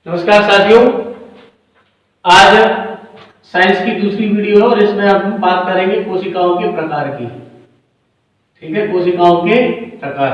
नमस्कार साथियों, आज साइंस की दूसरी वीडियो है और इसमें हम बात करेंगे कोशिकाओं के प्रकार की। ठीक है, कोशिकाओं के प्रकार।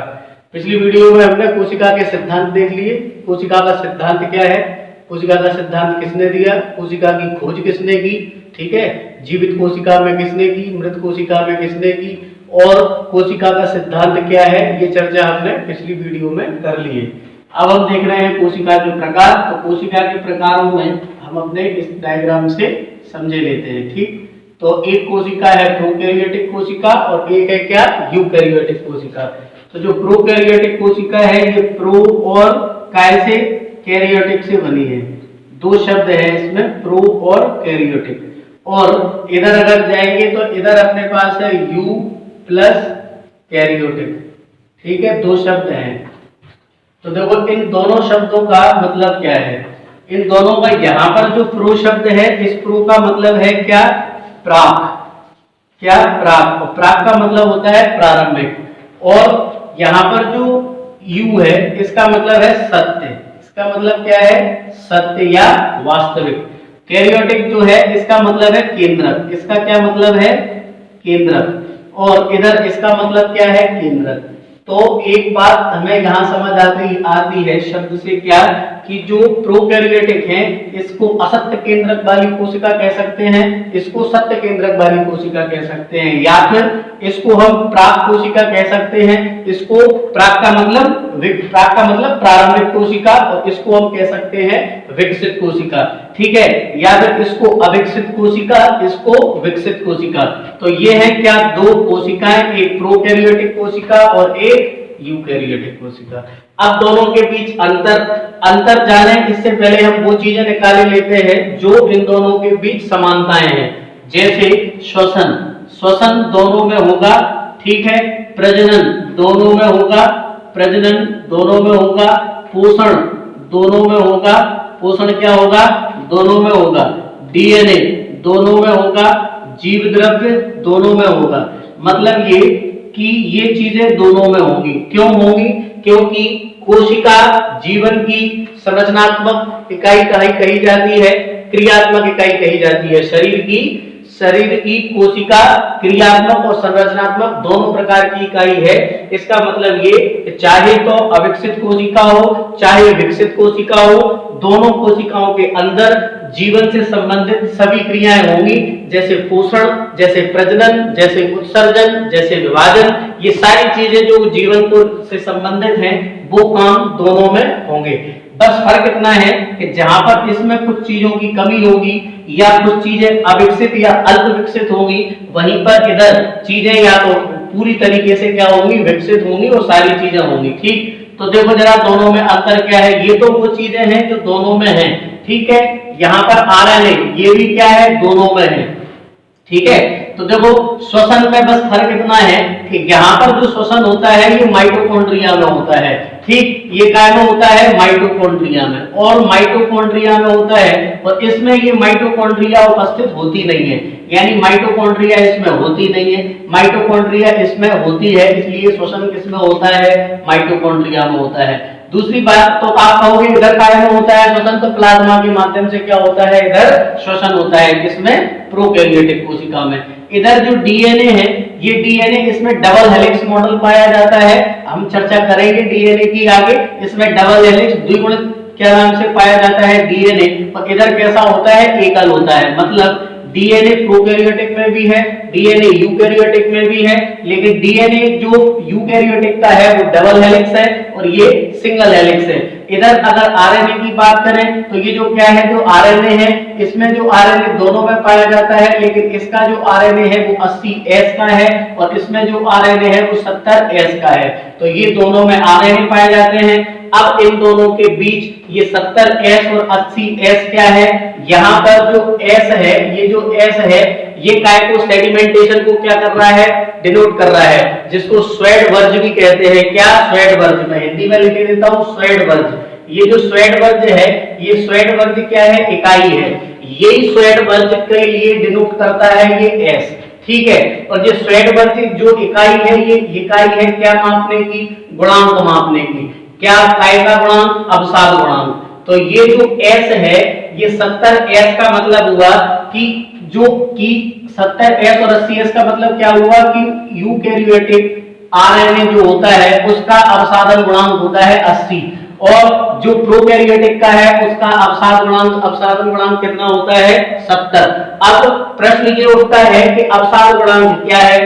पिछली वीडियो में हमने कोशिका के सिद्धांत देख लिए। कोशिका का सिद्धांत क्या है, कोशिका का सिद्धांत किसने दिया, कोशिका की खोज किसने की, ठीक है, जीवित कोशिका में किसने की, मृत कोशिका में किसने की, और कोशिका का सिद्धांत क्या है, ये चर्चा हमने पिछली वीडियो में कर ली है। अब हम देख रहे हैं कोशिका के प्रकार। तो कोशिका के प्रकारों में हम अपने इस डायग्राम से समझे लेते हैं। ठीक, तो एक कोशिका है प्रोकैरियोटिक कोशिका और एक है क्या, यूकैरियोटिक कोशिका। तो जो प्रोकैरियोटिक कोशिका है ये प्रो और काय से, कैरियोटिक से बनी है। दो शब्द है इसमें, प्रो और कैरियोटिक। और इधर अगर जाएंगे तो इधर अपने पास है यू प्लस कैरियोटिक। ठीक है, दो शब्द हैं। तो देखो इन दोनों शब्दों का मतलब क्या है। इन दोनों का यहाँ पर जो प्रो शब्द है, इस प्रो का मतलब है क्या, प्राक। क्या, प्राक। और प्राक का मतलब होता है प्रारंभिक। और यहाँ पर जो यू है इसका मतलब है सत्य। इसका मतलब क्या है, सत्य या वास्तविक। कैरियोटिक जो है इसका मतलब है केंद्रक। इसका क्या मतलब है, केंद्रक। और इधर इसका मतलब क्या है, केंद्रक। तो एक बात हमें यहाँ समझ आती है शब्द से क्या, कि जो प्रोकैरियोटिक है इसको असत्य केंद्रक वाली कोशिका कह सकते हैं, इसको सत्य केंद्रक वाली कोशिका कह सकते हैं, या फिर इसको हम प्राक कोशिका कह सकते हैं। इसको प्राक का मतलब प्रारंभिक कोशिका, और इसको हम कह सकते हैं विकसित कोशिका। ठीक है, या फिर इसको अविकसित कोशिका, इसको विकसित कोशिका। तो ये है क्या, दो कोशिकाएं, एक प्रोकैरियोटिक कोशिका और एक यूकैरियोटिक कोशिका। अब दोनों के बीच अंतर जाने इससे पहले हम वो चीजें निकाले लेते हैं जो इन दोनों के बीच समानताएं हैं। जैसे श्वसन दोनों में होगा, ठीक है, प्रजनन दोनों में होगा, पोषण दोनों में होगा, पोषण क्या होगा, दोनों में होगा, डीएनए दोनों में होगा, जीव द्रव्य दोनों में होगा। मतलब ये कि ये चीजें दोनों में होंगी। क्यों होंगी, क्योंकि कोशिका जीवन की संरचनात्मक इकाई कही जाती है, क्रियात्मक इकाई कही जाती है। शरीर की कोशिका क्रियात्मक और संरचनात्मक दोनों प्रकार की इकाई है। इसका मतलब ये, चाहे तो अविकसित कोशिका हो चाहे विकसित कोशिका हो, दोनों कोशिकाओं के अंदर जीवन से संबंधित सभी क्रियाएं होंगी। जैसे पोषण, जैसे प्रजनन, जैसे उत्सर्जन, जैसे विभाजन, ये सारी चीजें जो जीवन को से संबंधित हैं वो काम दोनों में होंगे। बस फर्क इतना है कि जहां पर इसमें कुछ चीजों की कमी होगी या कुछ चीजें अविकसित या अल्प विकसित होंगी, वहीं पर इधर चीजें या तो पूरी तरीके से क्या होंगी, विकसित होंगी और सारी चीजें होंगी। ठीक, तो देखो जरा दोनों में अंतर क्या है। ये तो वो चीजें हैं जो दोनों में हैं, ठीक है। यहाँ पर आरएनए ये भी क्या है, दोनों में है, ठीक है। तो देखो श्वसन में बस फर्क इतना है कि यहाँ पर जो श्वसन होता है ये माइटोकॉन्ड्रिया में होता है। ठीक, ये काय में होता है, माइटोकॉन्ड्रिया में, और माइटोकॉन्ड्रिया में होता है, और इसमें ये माइटोकॉन्ड्रिया उपस्थित होती नहीं है, यानी माइटोकॉन्ड्रिया इसमें होती नहीं है, माइटोकॉन्ड्रिया इसमें होती है, इसलिए श्वसन किसमें होता है, माइटोकॉन्ड्रिया में होता है। दूसरी बात, तो आप कहोगे इधर काय में होता है श्वसन, तो प्लाज्मा के माध्यम से क्या होता है, इधर श्वसन होता है, किसमें, प्रोकैरियोटिक कोशिका में। इधर जो डीएनए है, ये डीएनए इसमें डबल हेलिक्स मॉडल पाया जाता है। हम चर्चा करेंगे डीएनए की आगे। इसमें डबल हेलिक्स द्विगुणित क्या नाम से पाया जाता है, डीएनए। और इधर कैसा होता है, एकल होता है। मतलब डीएनए प्रोकैरियोटिक में भी है, डीएनए यूकैरियोटिक में भी है, लेकिन डीएनए जो यूकैरियोटिक का है वो डबल हेलिक्स है और ये सिंगल हेलिक्स है। इधर अगर आरएनए की बात करें तो ये जो क्या है, जो आरएनए है, इसमें जो आरएनए दोनों में पाया जाता है, लेकिन इसका जो आरएनए है वो 80S का है और इसमें जो आरएनए है वो 70S का है। तो ये दोनों में आरएनए पाए जाते हैं। अब इन दोनों के बीच ये 70S और 80S क्या है, यहाँ पर जो S है, ये जो S है ये काय को, सेडिमेंटेशन को क्या कर रहा है, डिनोट कर रहा है, जिसको स्वेड वर्ज भी कहते हैं। क्या, स्वेड वर्ज। मैं हिंदी में लिख देता हूँ, स्वेड वर्ज। ये जो स्वेड वर्ज है, ये स्वेड वर्ज क्या है, इकाई है। यही स्वेड वर्ज के लिए डिनोट करता है ये S, ठीक है। और ये स्वेड वर्ज जो इकाई है, ये इकाई है क्या मापने की, गुणांक मापने की। क्या काय का गुणांक, अवसाद गुणांक। तो ये जो S है, ये 70S का मतलब हुआ कि 70S और 80S का मतलब क्या हुआ कि यूकैरियोटिक आरएनए जो होता है उसका अवसादन गुणांक होता है 80, और जो प्रोकैरियोटिक का है उसका अवसादन गुणांक कितना होता है 70। अब प्रश्न ये उठता है कि अवसाद गुणांक क्या है,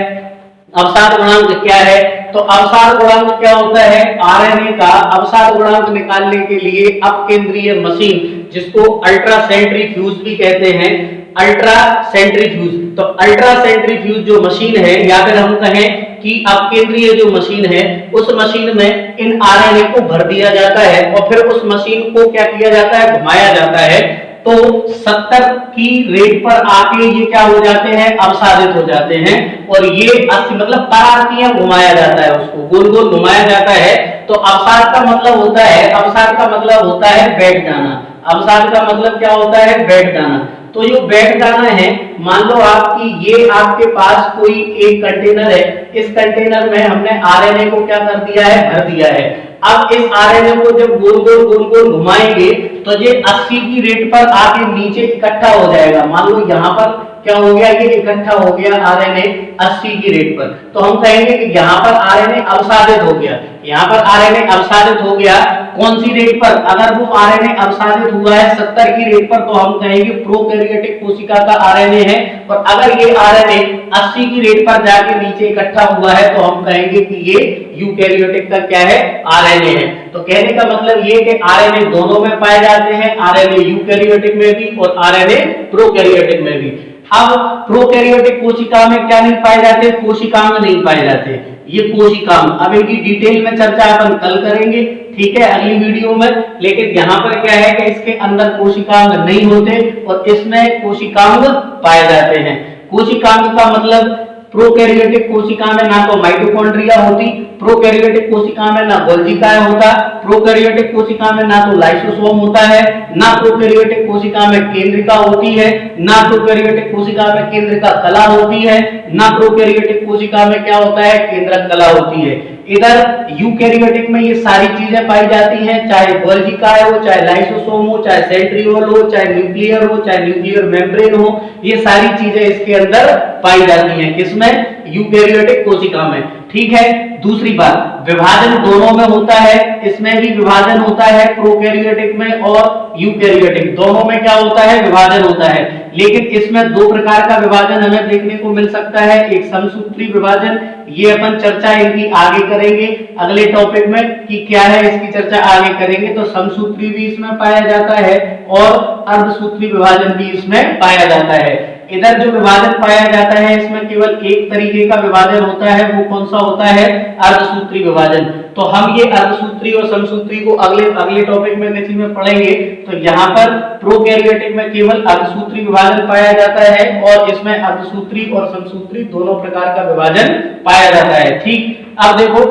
अवसाद गुणांक क्या है? तो अवसाद गुणांक क्या होता है? आरएनए का अवसाद गुणांक निकालने के लिए अपकेंद्रीय मशीन, जिसको अल्ट्रा सेंट्रीफ्यूज भी कहते हैं, अल्ट्रा सेंट्रीफ्यूज, तो अल्ट्रा सेंट्रीफ्यूज जो मशीन है, या फिर हम कहें कि अपकेंद्रीय जो मशीन है, उस मशीन में इन आरएनए को भर दिया जाता है और फिर उस मशीन को क्या किया जाता है, घुमाया जाता है। तो 70 की रेट पर आके ये क्या हो जाते हैं, अवसादित हो जाते हैं, और ये 80 मतलब परावर्तियां घुमाया जाता है, उसको गोल गोल घुमाया जाता है। तो अवसाद का मतलब होता है, अवसाद का मतलब होता है बैठ जाना। अवसाद का मतलब क्या होता है, बैठ जाना। तो जो बैठ जाना है, मान लो आपकी ये आपके पास कोई एक कंटेनर है, इस कंटेनर में हमने आरएनए को क्या कर दिया है, भर दिया है। अब इस आरएनए को जब गोल गोल घुमाएंगे तो ये 80 की रेट पर आके नीचे इकट्ठा हो जाएगा। मान लो यहाँ पर क्या हो गया, ये इकट्ठा हो गया आरएनए 80 की रेट पर, तो हम कहेंगे कि यहाँ पर आरएनए अवसादित हो गया। यहाँ पर आरएनए अवसादित हो गया कौन सी रेट पर? अगर वो आरएनए अवसादित हुआ है 70 की रेट पर, तो हम कहेंगे प्रोकैरियोटिक कोशिका का आरएनए है। और अगर ये आरएनए 80 की रेट पर जाके नीचे इकट्ठा हुआ है, तो हम कहेंगे कि ये यूकैरियोटिक का क्या है, आरएनए है। तो कहने का मतलब ये कि आरएनए दोनों में पाए जाते हैं, आरएनए यूकैरियोटिक में भी और आरएनए प्रोकैरियोटिक में भी। अब प्रोकैरियोटिक कोशिका में क्या नहीं पाए जाते, कोशिकांग नहीं पाए जाते, ये कोशिकांग। अब इनकी डिटेल में चर्चा अपन कल करेंगे, ठीक है, अगली वीडियो में। लेकिन यहाँ पर क्या है कि इसके अंदर कोशिकांग नहीं होते और इसमें कोशिकांग पाए जाते हैं। कोशिकांग का मतलब प्रोकैरियोटिक कोशिका में ना तो माइटोकॉन्ड्रिया होती, प्रोकैरियोटिक कोशिका में ना गोल्गी काय होता, प्रोकैरियोटिक कोशिका में ना तो लाइसोसोम होता है, ना प्रोकैरियोटिक कोशिका में केंद्रिका होती है, ना प्रोकैरियोटिक कोशिका में केंद्रिका कला होती है, ना प्रोकैरियोटिक कोशिका में क्या होता है, केंद्रक कला होती है। इधर यूकैरियोटिक में ये सारी चीजें पाई जाती हैं, चाहे गोल्गी काय हो, चाहे लाइसोसोम हो, चाहे सेंट्रियोल हो, चाहे न्यूक्लियर हो, चाहे न्यूक्लियर मेम्ब्रेन हो, ये सारी चीजें इसके अंदर पाई जाती हैं। किसमें? यूकैरियोटिक कोशिका में, ठीक है। दूसरी बात, विभाजन दोनों में होता है, इसमें भी विभाजन होता है, प्रोकैरियोटिक में और यूकैरियोटिक दोनों में क्या होता है, विभाजन होता है। लेकिन इसमें दो प्रकार का विभाजन हमें देखने को मिल सकता है, एक समसूत्री विभाजन, ये अपन चर्चा इनकी आगे करेंगे अगले टॉपिक में कि क्या है, इसकी चर्चा आगे करेंगे। तो समसूत्री भी इसमें पाया जाता है और अर्धसूत्री विभाजन भी इसमें पाया जाता है। इधर जो विभाजन पाया जाता है, इसमें केवल एक तरीके का विभाजन होता है, वो कौन सा होता है, अर्धसूत्री विभाजन। तो हम ये अर्धसूत्री और समसूत्री को अगले टॉपिक में किसी में पढ़ेंगे। तो यहाँ पर प्रोकैरियोटिक में केवल अर्धसूत्री विभाजन पाया जाता है और इसमें अर्धसूत्री और समसूत्री दोनों प्रकार का विभाजन पाया जाता है, ठीक। अब देखो,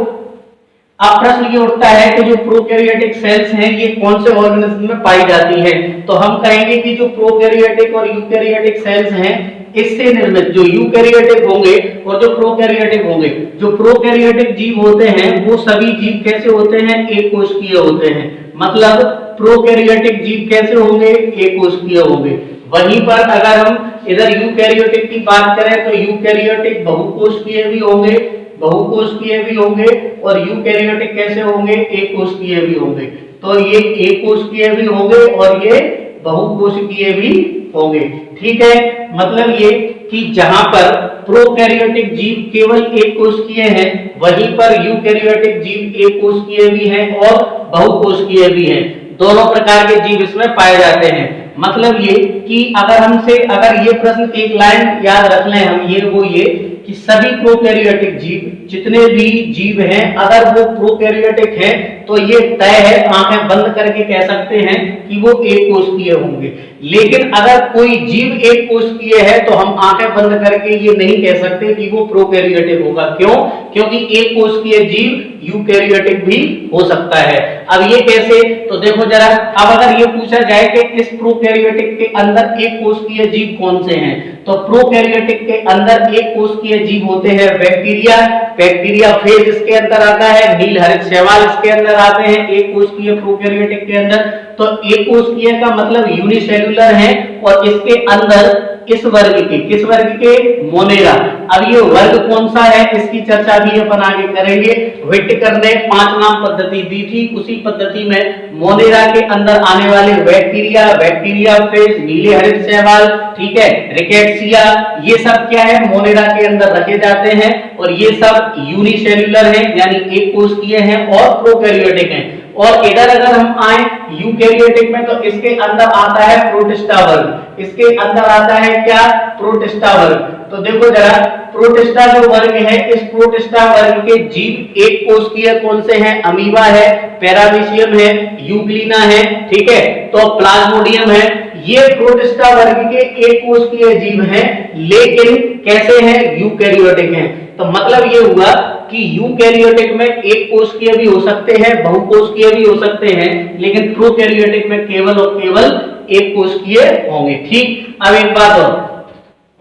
अब प्रश्न ये उठता है कि जो प्रोकैरियोटिक सेल्स हैं ये कौन से ऑर्गेनिज्म में पाई जाती है? तो हम कहेंगे कि जो प्रोकैरियोटिक और यूकैरियोटिक सेल्स हैं, इससे निर्मित जो यूकैरियोटिक होंगे और जो प्रोकैरियोटिक होंगे, जो प्रोकैरियोटिक जीव होते हैं वो सभी जीव कैसे होते हैं, एक कोशिकीय होते हैं। मतलब प्रोकैरियोटिक जीव कैसे होंगे, एक कोशिकीय होंगे। वहीं पर अगर हम इधर यूकैरियोटिक की बात करें तो यूकैरियोटिक बहुकोशिकीय भी होंगे, बहुकोशिकीय भी होंगे, और यूकैरियोटिक कैसे होंगे, एक कोशिकीय भी होंगे। तो ये एक कोशिकीय भी होंगे और ये बहुकोशिकीय भी होंगे, ठीक है। मतलब ये कि जहां पर प्रोकैरियोटिक जीव केवल एक कोशिकीय है, वहीं पर यूकैरियोटिक जीव एक कोशिकीय भी है और बहुकोशिकीय भी है। दोनों प्रकार के जीव इसमें पाए जाते हैं। मतलब ये कि अगर ये प्रश्न एक लाइन याद रख लें हम, ये कि सभी प्रोकैरियोटिक जीव, जितने भी जीव हैं, अगर वो प्रोकैरियोटिक हैं तो ये तय है, आंखें बंद करके कह सकते हैं कि वो एक कोशिकीय होंगे। लेकिन अगर कोई जीव एक कोशिकीय है तो हम आंखें बंद करके ये नहीं कह सकते कि वो प्रोकैरियोटिक होगा। क्यों? क्योंकि एक कोशिकीय जीव यूकैरियोटिक भी हो सकता है। अब ये कैसे? तो देखो जरा, अब अगर ये पूछा जाए कि इस प्रोकैरियोटिक के अंदर एक कोशिकीय जीव कौन से हैं, तो प्रोकैरियोटिक के अंदर एक कोशिकीय जीव होते हैं बैक्टीरिया, बैक्टीरिया फेज इसके अंदर आता है, नील हरित शैवाल इसके अंदर अंदर आते हैं एक कोशिकीय प्रोकैरियोटिक के अंदर, तो एक कोशिकीय का मतलब यूनिसेल्युलर है और इसके अंदर किस वर्ग के मोनेरा। अब ये वर्ग कौन सा है इसकी चर्चा भी अपन आगे करेंगे। व्हिटेकर ने 5 नाम पद्धति दी थी, उसी पद्धति में मोनेरा के अंदर आने वाले बैक्टीरिया फेज, नीले हरित शैवाल, ठीक है, रिकेट्सिया, ये सब क्या है मोनेरा के अंदर रखे जाते हैं और ये सब यूनिसेल्युलर है यानी एक कोशिकीय है और प्रोकैरियोटिक है। और इधर अगर हम आए यूकैरियोटिक में तो इसके अंदर आता है प्रोटिस्टा वर्ग, इसके अंदर आता है क्या प्रोटिस्टा वर्ग। तो देखो जरा प्रोटिस्टा जो वर्ग है, इस प्रोटिस्टा वर्ग के जीव एक कोशिकीय कौन से हैं, अमीबा है, पैरामीशियम है, यूग्लिना है, ठीक है, तो प्लाज्मोडियम है। ये प्रोटिस्टा वर्ग के एक कोशिकीय जीव हैं, लेकिन कैसे हैं, यूकैरियोटिक हैं। तो मतलब ये हुआ कि यूकैरियोटिक में एक कोशिकीय भी हो सकते हैं, बहुकोशिकीय भी हो सकते हैं, लेकिन प्रोकैरियोटिक में केवल और केवल एक कोशिकीय होंगे। ठीक, अब एक बात और,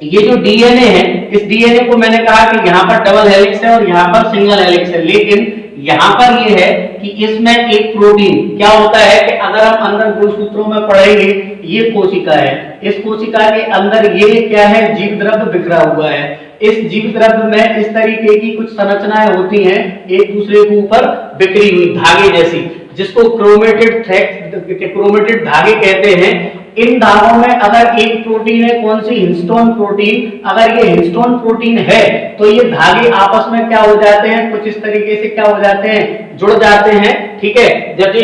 ये जो डीएनए है, इस डीएनए को मैंने कहा कि यहाँ पर डबल हेलिक्स है और यहाँ पर सिंगल हेलिक्स है, लेकिन यहाँ पर ये है कि इसमें एक प्रोटीन क्या होता है कि अगर हम अंदर गुणसूत्रों में पढ़ेंगे, ये कोशिका है, इस कोशिका के अंदर ये क्या है, जीव द्रव्य बिखरा हुआ है। इस जीव द्रव्य में इस तरीके की कुछ संरचनाएं होती हैं एक दूसरे के ऊपर बिखरी हुई धागे जैसी, जिसको क्रोमेटिड धागे कहते हैं। इन धागों में अगर एक प्रोटीन है, कौन सी, हिस्टोन प्रोटीन, अगर ये हिस्टोन प्रोटीन है तो ये धागे आपस में क्या हो जाते हैं, कुछ इस तरीके से क्या हो जाते हैं, जुड़ जाते हैं, ठीक है। जब ये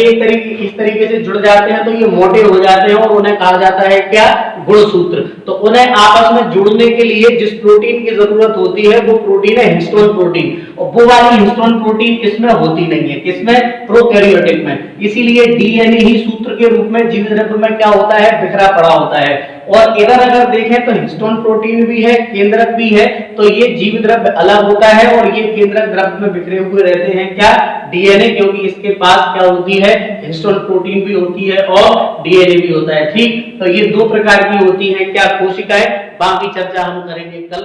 इस तरीके से जुड़ जाते हैं तो ये मोटे हो जाते हैं और उन्हें कहा जाता है क्या, गुणसूत्र। तो उन्हें आपस में जुड़ने के लिए जिस प्रोटीन की जरूरत होती है वो प्रोटीन है हिस्टोन प्रोटीन, और वो वाली हिस्टोन प्रोटीन किसमें होती नहीं है, किसमें, प्रोकैरियोटिक में। इसीलिए डीएनए ही सूत्र के रूप में जीव द्रव्य में क्या होता है, बिखरा पड़ा होता है। और इधर अगर देखें तो हिस्टोन प्रोटीन भी है, केंद्रक भी है, तो ये जीव द्रव्य अलग होता है और ये केंद्रक द्रव्य में बिखरे हुए रहते हैं क्या, डीएनए, क्योंकि इसके पास क्या होती है, हिस्टोन प्रोटीन भी होती है और डीएनए भी होता है। ठीक, तो ये दो प्रकार की होती है क्या, कोशिकाएं। बाकी चर्चा हम करेंगे कल।